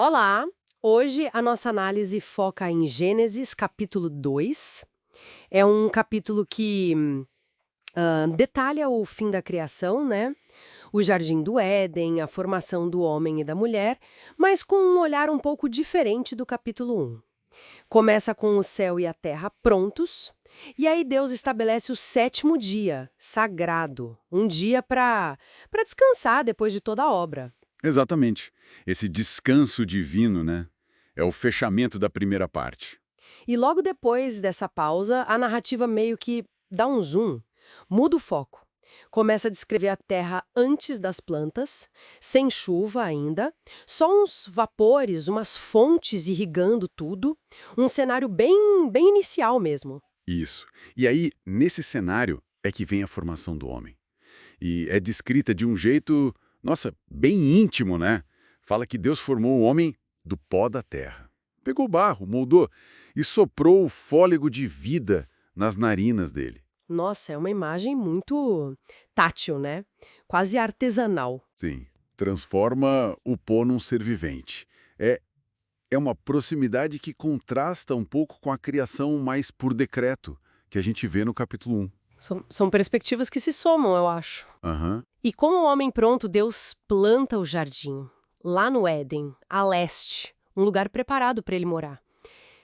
Olá! Hoje a nossa análise foca em Gênesis, capítulo 2. É um capítulo que detalha o fim da criação, né? O jardim do Éden, a formação do homem e da mulher, mas com um olhar um pouco diferente do capítulo 1. Começa com o céu e a terra prontos, e aí Deus estabelece o sétimo dia, sagrado, um dia para descansar depois de toda a obra. Exatamente. Esse descanso divino, né? É o fechamento da primeira parte. E logo depois dessa pausa, a narrativa meio que dá um zoom, muda o foco. Começa a descrever a terra antes das plantas, sem chuva ainda, só uns vapores, umas fontes irrigando tudo, um cenário bem inicial mesmo. Isso. E aí, nesse cenário, é que vem a formação do homem. E é descrita de um jeito, nossa, bem íntimo, né? Fala que Deus formou o homem do pó da terra. Pegou barro, moldou e soprou o fôlego de vida nas narinas dele. Nossa, é uma imagem muito tátil, né? Quase artesanal. Sim. Transforma o pó num ser vivente. É uma proximidade que contrasta um pouco com a criação mais por decreto, que a gente vê no capítulo 1. São perspectivas que se somam, eu acho. Aham. E como o homem pronto, Deus planta o jardim, lá no Éden, a leste, um lugar preparado para ele morar.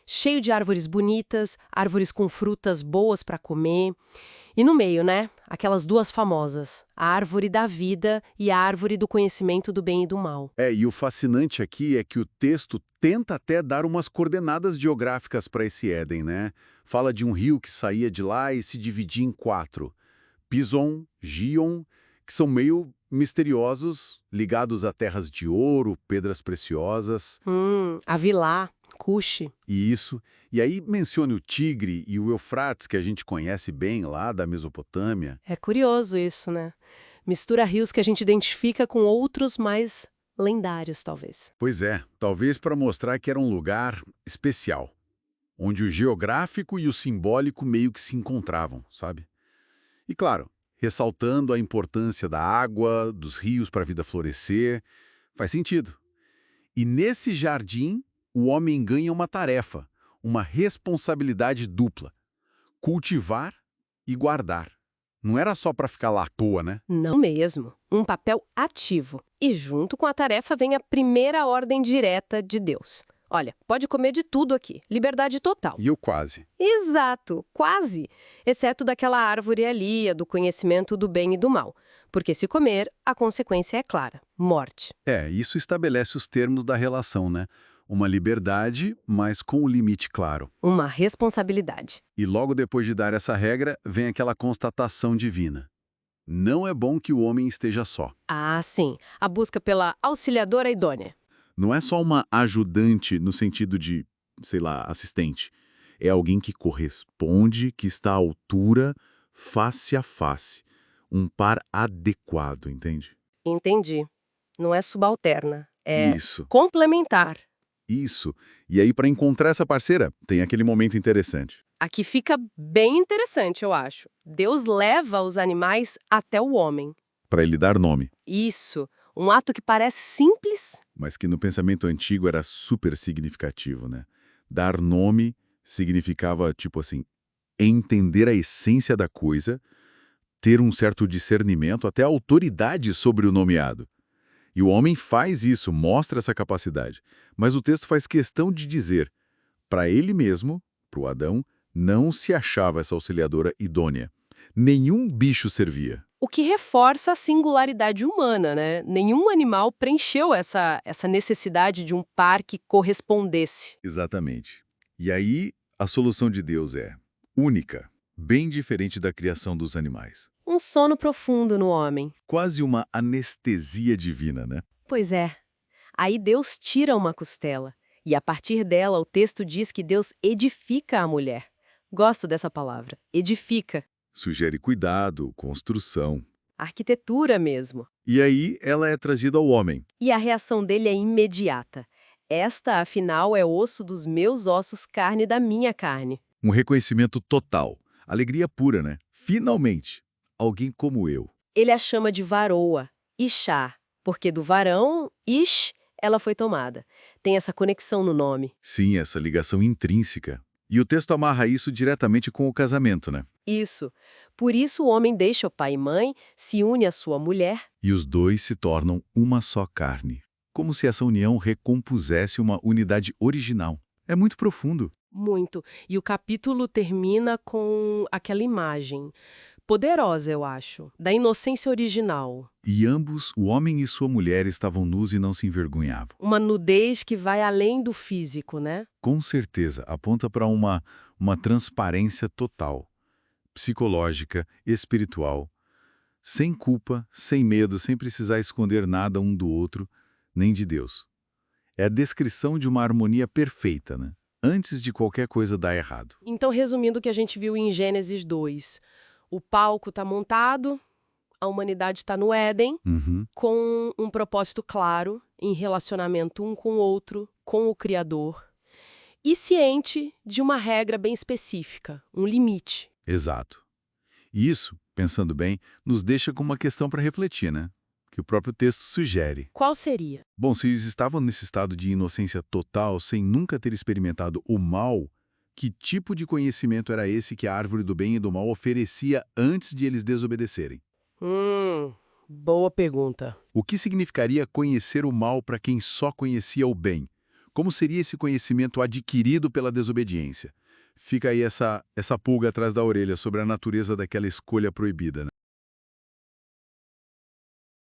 Cheio de árvores bonitas, árvores com frutas boas para comer. E no meio, né? Aquelas duas famosas, a árvore da vida e a árvore do conhecimento do bem e do mal. E o fascinante aqui é que o texto tenta até dar umas coordenadas geográficas para esse Éden, né? Fala de um rio que saía de lá e se dividia em 4. Pison, Gion, que são meio misteriosos, ligados a terras de ouro, pedras preciosas. Avilá, Cuxi. E aí menciona o Tigre e o Eufrates, que a gente conhece bem lá da Mesopotâmia. É curioso isso, né? Mistura rios que a gente identifica com outros mais lendários, talvez. Pois é, talvez para mostrar que era um lugar especial, onde o geográfico e o simbólico meio que se encontravam, sabe? E claro, ressaltando a importância da água, dos rios para a vida florescer, faz sentido. E nesse jardim, o homem ganha uma tarefa, uma responsabilidade dupla: cultivar e guardar. Não era só para ficar lá à toa, né? Não mesmo. Um papel ativo. E junto com a tarefa vem a primeira ordem direta de Deus. Olha, pode comer de tudo aqui. Liberdade total. E eu quase. Exato, quase. Exceto daquela árvore ali, a do conhecimento do bem e do mal. Porque se comer, a consequência é clara: morte. Isso estabelece os termos da relação, né? Uma liberdade, mas com o limite claro. Uma responsabilidade. E logo depois de dar essa regra, vem aquela constatação divina: não é bom que o homem esteja só. Ah, sim. A busca pela auxiliadora idônea. Não é só uma ajudante no sentido de, sei lá, assistente. É alguém que corresponde, que está à altura, face a face. Um par adequado, entende? Entendi. Não é subalterna. É Isso, complementar. isso. E aí, para encontrar essa parceira, tem aquele momento interessante. Aqui fica bem interessante, eu acho. Deus leva os animais até o homem. Para ele dar nome, Isso, um ato que parece simples. mas que no pensamento antigo era super significativo, né? Dar nome significava, tipo assim, entender a essência da coisa, ter um certo discernimento, até autoridade sobre o nomeado. E o homem faz isso, mostra essa capacidade. Mas o texto faz questão de dizer, para ele mesmo, para o Adão, não se achava essa auxiliadora idônea. Nenhum bicho servia. O que reforça a singularidade humana, né? Nenhum animal preencheu essa necessidade de um par que correspondesse. Exatamente. E aí, a solução de Deus é única, bem diferente da criação dos animais. Um sono profundo no homem. Quase uma anestesia divina, né? Pois é. Aí Deus tira uma costela. E a partir dela, o texto diz que Deus edifica a mulher. Gosto dessa palavra. Edifica. Sugere cuidado, construção. Arquitetura mesmo. E aí, ela é trazida ao homem. E a reação dele é imediata. Esta, afinal, é osso dos meus ossos, carne da minha carne. Um reconhecimento total. Alegria pura, né? Finalmente, alguém como eu. Ele a chama de varoa, Ixá, porque do varão, Ish ela foi tomada. Tem essa conexão no nome. Sim, essa ligação intrínseca. E o texto amarra isso diretamente com o casamento, né? Isso. Por isso o homem deixa o pai e mãe, se une à sua mulher. E os dois se tornam uma só carne. Como se essa união recompusesse uma unidade original. É muito profundo. Muito. E o capítulo termina com aquela imagem poderosa, eu acho, da inocência original. E ambos, o homem e sua mulher, estavam nus e não se envergonhavam. Uma nudez que vai além do físico, né? Com certeza, aponta para uma transparência total, psicológica, espiritual, sem culpa, sem medo, sem precisar esconder nada um do outro, nem de Deus. É a descrição de uma harmonia perfeita, né? Antes de qualquer coisa dar errado. Então, resumindo o que a gente viu em Gênesis 2, o palco está montado, a humanidade está no Éden, Uhum, com um propósito claro, em relacionamento um com o outro, com o Criador, e ciente de uma regra bem específica, um limite. exato. E isso, pensando bem, nos deixa com uma questão para refletir, né? Que o próprio texto sugere. Qual seria? Bom, se eles estavam nesse estado de inocência total, sem nunca ter experimentado o mal, que tipo de conhecimento era esse que a árvore do bem e do mal oferecia antes de eles desobedecerem? Boa pergunta. O que significaria conhecer o mal para quem só conhecia o bem? Como seria esse conhecimento adquirido pela desobediência? Fica aí essa pulga atrás da orelha sobre a natureza daquela escolha proibida, né?